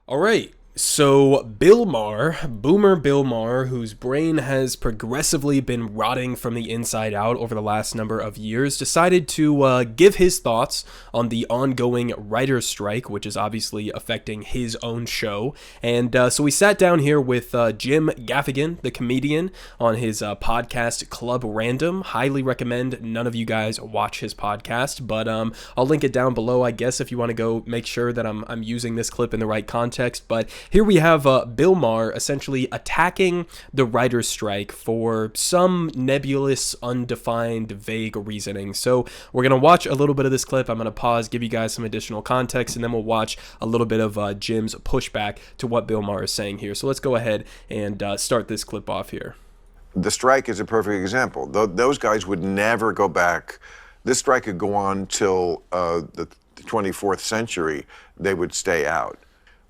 All right. So, Bill Maher, Boomer Bill Maher, whose brain has progressively been rotting from the inside out over the last number of years, decided to give his thoughts on the ongoing writer's strike, which is obviously affecting his own show. And so we sat down here with Jim Gaffigan, the comedian, on his podcast Club Random. Highly recommend none of you guys watch his podcast, but I'll link it down below, I guess, if you want to go make sure that I'm using this clip in the right context. But here we have Bill Maher essentially attacking the writer's strike for some nebulous, undefined, vague reasoning. So we're going to watch a little bit of this clip. I'm going to pause, give you guys some additional context, and then we'll watch a little bit of Jim's pushback to what Bill Maher is saying here. So let's go ahead and start this clip off here. The strike is a perfect example. Those guys would never go back. This strike could go on till the 24th century. They would stay out.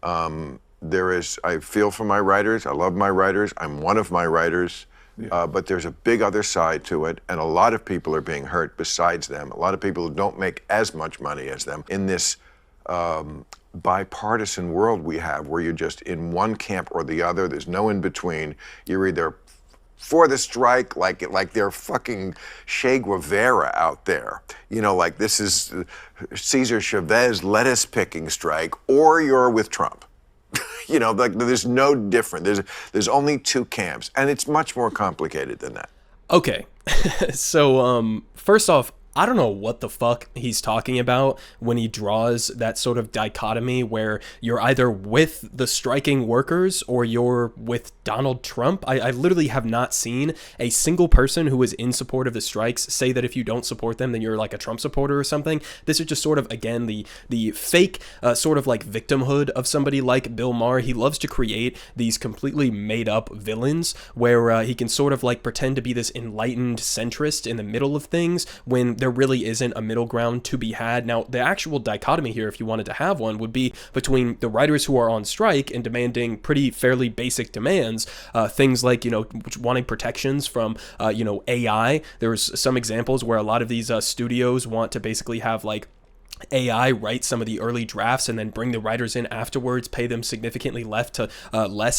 I feel for my writers. I love my writers. I'm one of my writers. Yeah. But there's a big other side to it, and a lot of people are being hurt besides them. A lot of people who don't make as much money as them in this bipartisan world we have, where you're just in one camp or the other. There's no in between. You're either for the strike, like they're fucking Che Guevara out there. You know, like this is Cesar Chavez lettuce picking strike, or you're with Trump. You know, like there's no different. There's only two camps, and it's much more complicated than that. Okay, so first off, I don't know what the fuck he's talking about when he draws that sort of dichotomy where you're either with the striking workers or you're with Donald Trump. I literally have not seen a single person who is in support of the strikes say that if you don't support them, then you're like a Trump supporter or something. This is just sort of, again, the fake sort of like victimhood of somebody like Bill Maher. He loves to create these completely made up villains where he can sort of like pretend to be this enlightened centrist in the middle of things when there really isn't a middle ground to be had. Now, the actual dichotomy here, if you wanted to have one, would be between the writers who are on strike and demanding pretty fairly basic demands, things like, wanting protections from, AI. There's some examples where a lot of these studios want to basically have like AI write some of the early drafts and then bring the writers in afterwards, pay them significantly less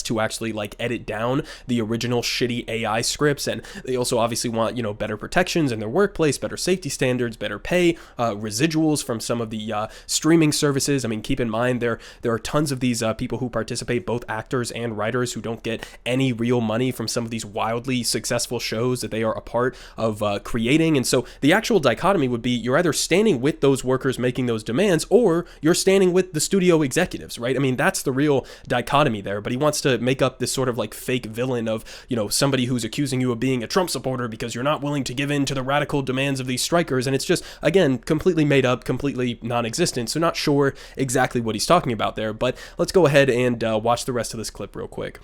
to actually like edit down the original shitty AI scripts. And they also obviously want, better protections in their workplace, better safety standards, better pay, residuals from some of the streaming services. I mean, keep in mind, there are tons of these people who participate, both actors and writers, who don't get any real money from some of these wildly successful shows that they are a part of creating. And so the actual dichotomy would be you're either standing with those workers making those demands, or you're standing with the studio executives, right? I mean, that's the real dichotomy there. But he wants to make up this sort of like fake villain of, somebody who's accusing you of being a Trump supporter because you're not willing to give in to the radical demands of these strikers. And it's just, again, completely made up, completely non-existent. So not sure exactly what he's talking about there. But let's go ahead and watch the rest of this clip real quick.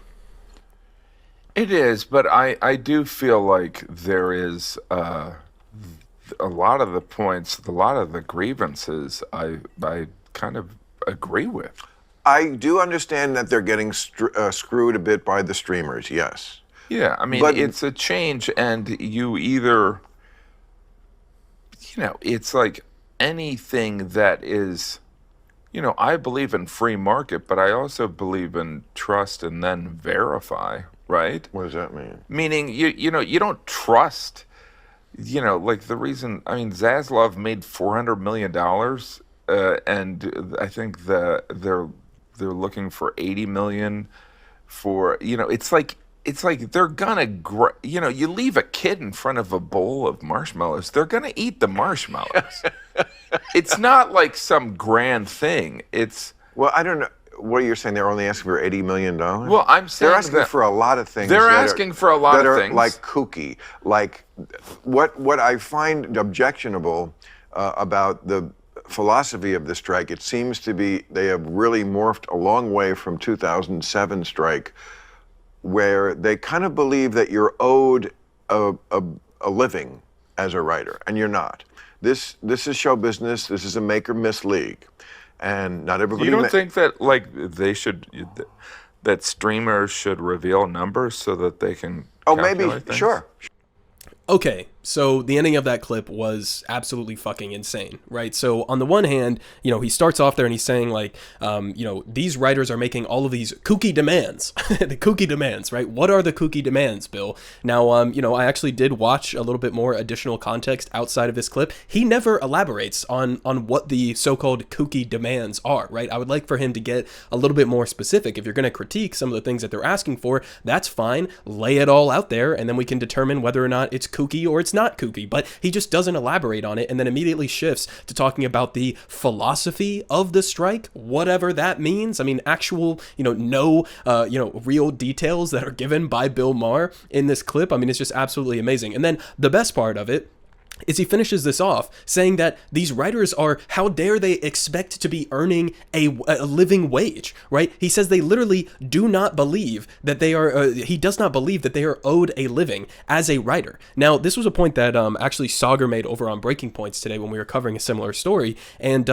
It is, but I do feel like there is a lot of the points, a lot of the grievances I kind of agree with. I do understand that they're getting screwed a bit by the streamers, yes. Yeah, I mean, it's a change, and you either, it's like anything that is, I believe in free market, but I also believe in trust and then verify, right? What does that mean? Meaning, you don't trust. Like the reason, I mean, Zaslav made $400 million, and I think they're looking for $80 million for, it's like they're gonna, you leave a kid in front of a bowl of marshmallows, they're gonna eat the marshmallows. It's not like some grand thing. Well, I don't know. What are you saying? They're only asking for $80 million? Well, I'm saying they're asking for a lot of things. They're asking for a lot of things. Like kooky. Like what I find objectionable about the philosophy of the strike, it seems to be they have really morphed a long way from 2007 strike, where they kind of believe that you're owed a living as a writer, and you're not. This is show business. This is a make or miss league. And not everybody. You don't think that that streamers should reveal numbers so that they can? Oh, maybe. Things? Sure. Okay, So the ending of that clip was absolutely fucking insane, right? So on the one hand, he starts off there and he's saying like, these writers are making all of these kooky demands, the kooky demands, right? What are the kooky demands, Bill? Now, I actually did watch a little bit more additional context outside of this clip. He never elaborates on what the so-called kooky demands are, right? I would like for him to get a little bit more specific. If you're going to critique some of the things that they're asking for, that's fine. Lay it all out there, and then we can determine whether or not it's kooky or it's not kooky. But he just doesn't elaborate on it, and then immediately shifts to talking about the philosophy of the strike, whatever that means. I mean, actual, no real details that are given by Bill Maher in this clip. I mean, it's just absolutely amazing. And then the best part of it is he finishes this off saying that these writers are, how dare they expect to be earning a living wage, right? He says they literally do not believe that they are, he does not believe that they are owed a living as a writer. Now, this was a point that actually Sauger made over on Breaking Points today when we were covering a similar story. And,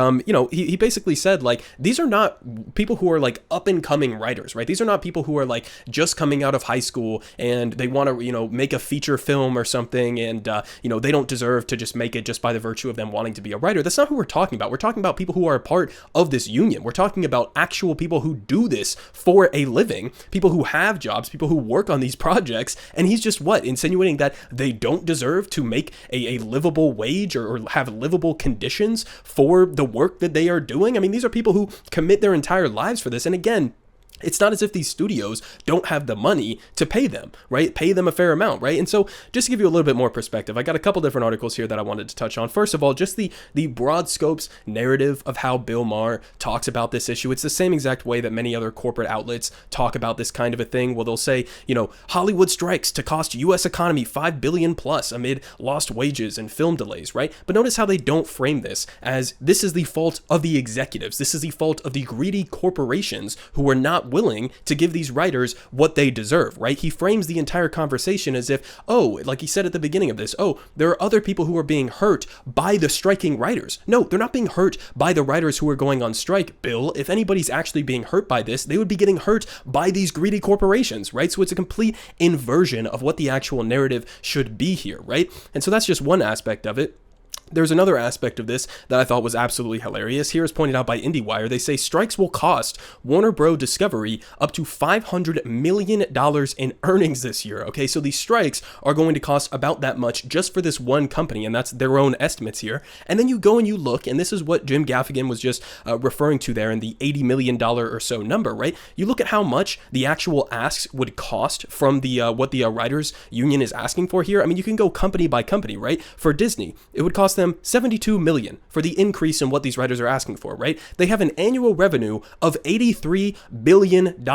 he basically said, like, these are not people who are like up and coming writers, right? These are not people who are like just coming out of high school and they want to, make a feature film or something and, they don't deserve to just make it just by the virtue of them wanting to be a writer. That's not who we're talking about. We're talking about people who are a part of this union. We're talking about actual people who do this for a living, people who have jobs, people who work on these projects. And he's just insinuating that they don't deserve to make a livable wage or have livable conditions for the work that they are doing. I mean, these are people who commit their entire lives for this. And again, it's not as if these studios don't have the money to pay them, right? Pay them a fair amount, right? And so just to give you a little bit more perspective, I got a couple different articles here that I wanted to touch on. First of all, just the broad scopes narrative of how Bill Maher talks about this issue. It's the same exact way that many other corporate outlets talk about this kind of a thing. Well, they'll say, Hollywood strikes to cost U.S. economy $5 billion plus amid lost wages and film delays, right? But notice how they don't frame this as this is the fault of the executives. This is the fault of the greedy corporations who are not willing to give these writers what they deserve, right? He frames the entire conversation as if, like he said at the beginning of this, there are other people who are being hurt by the striking writers. No, they're not being hurt by the writers who are going on strike, Bill. If anybody's actually being hurt by this, they would be getting hurt by these greedy corporations, right? So it's a complete inversion of what the actual narrative should be here, right? And so that's just one aspect of it. There's another aspect of this that I thought was absolutely hilarious. Here is pointed out by IndieWire. They say strikes will cost Warner Bros. Discovery up to $500 million in earnings this year. Okay, so these strikes are going to cost about that much just for this one company, and that's their own estimates here. And then you go and you look, and this is what Jim Gaffigan was just referring to there in the $80 million or so number, right? You look at how much the actual asks would cost from the what the writers union is asking for here. I mean, you can go company by company, right? For Disney, it would cost them $72 million for the increase in what these writers are asking for, right? They have an annual revenue of $83 billion.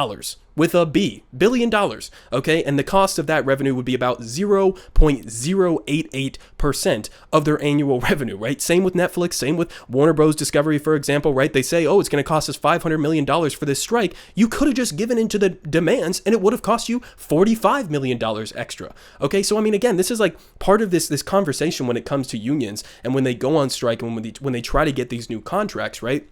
With a B, billion dollars, okay? And the cost of that revenue would be about 0.088% of their annual revenue, right? Same with Netflix, same with Warner Bros. Discovery, for example, right? They say, it's going to cost us $500 million for this strike. You could have just given into the demands and it would have cost you $45 million extra, okay? So, I mean, again, this is like part of this conversation when it comes to unions and when they go on strike and when they try to get these new contracts, right?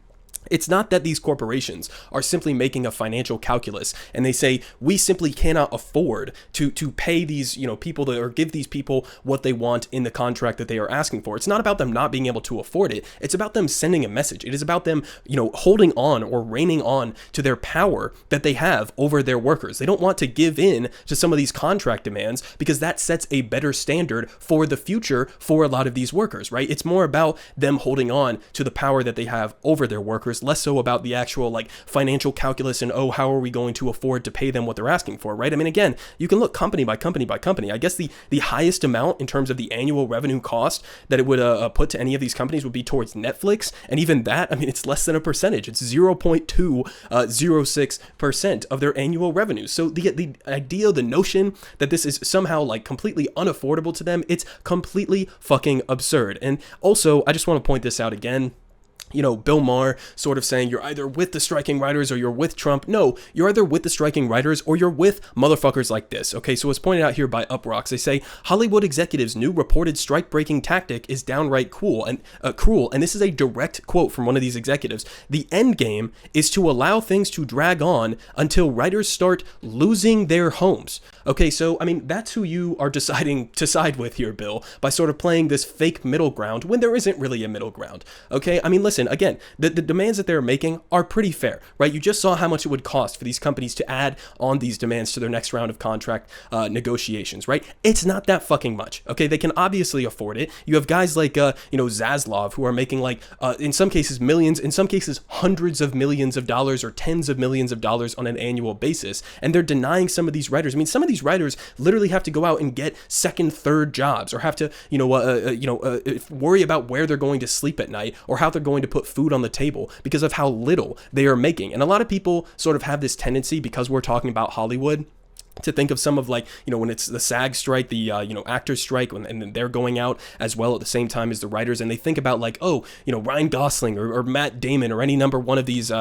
It's not that these corporations are simply making a financial calculus and they say we simply cannot afford to pay these people or give these people what they want in the contract that they are asking for. It's not about them not being able to afford it. It's about them sending a message. It is about them holding on or reigning on to their power that they have over their workers. They don't want to give in to some of these contract demands because that sets a better standard for the future for a lot of these workers, right? It's more about them holding on to the power that they have over their workers, less so about the actual financial calculus and how are we going to afford to pay them what they're asking for, right? I mean, again, you can look company by company by company. I guess the highest amount in terms of the annual revenue cost that it would put to any of these companies would be towards Netflix, and even that, I mean, it's less than a percentage. It's 0.206% of their annual revenue. So the idea, the notion that this is somehow completely unaffordable to them, it's completely fucking absurd. And also, I just want to point this out again. Bill Maher sort of saying you're either with the striking writers or you're with Trump. No, you're either with the striking writers or you're with motherfuckers like this. Okay, so it's pointed out here by Uprocks. They say Hollywood executives' new reported strike-breaking tactic is downright cruel, and this is a direct quote from one of these executives. The end game is to allow things to drag on until writers start losing their homes. Okay, so I mean, that's who you are deciding to side with here, Bill, by sort of playing this fake middle ground when there isn't really a middle ground. Okay, I mean, listen, again, the demands that they're making are pretty fair, right? You just saw how much it would cost for these companies to add on these demands to their next round of contract negotiations, right? It's not that fucking much. Okay, they can obviously afford it. You have guys like Zaslav who are making like in some cases millions, in some cases hundreds of millions of dollars or tens of millions of dollars on an annual basis, and they're denying some of these writers. I mean, some of these writers literally have to go out and get second, third jobs, or have to worry about where they're going to sleep at night or how they're going to put food on the table because of how little they are making. And a lot of people sort of have this tendency, because we're talking about Hollywood, to think of some of like, when it's the SAG strike, the, actors strike, and they're going out as well at the same time as the writers. And they think about like, Ryan Gosling or Matt Damon or any number one of these,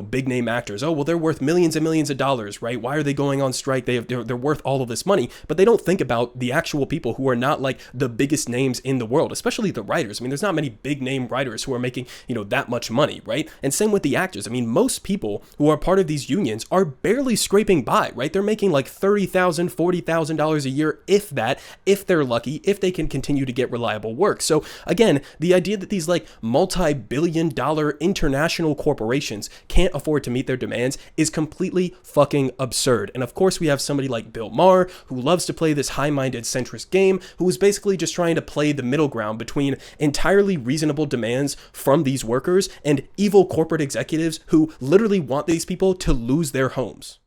big name actors. Oh, well, they're worth millions and millions of dollars, right? Why are they going on strike? They're worth all of this money, but they don't think about the actual people who are not like the biggest names in the world, especially the writers. I mean, there's not many big name writers who are making, that much money, right? And same with the actors. I mean, most people who are part of these unions are barely scraping by, right? They're making like $30,000, $40,000 a year, if that, if they're lucky, if they can continue to get reliable work. So again, the idea that these like multi-billion-dollar international corporations can't afford to meet their demands is completely fucking absurd. And of course, we have somebody like Bill Maher, who loves to play this high-minded centrist game, who is basically just trying to play the middle ground between entirely reasonable demands from these workers and evil corporate executives who literally want these people to lose their homes.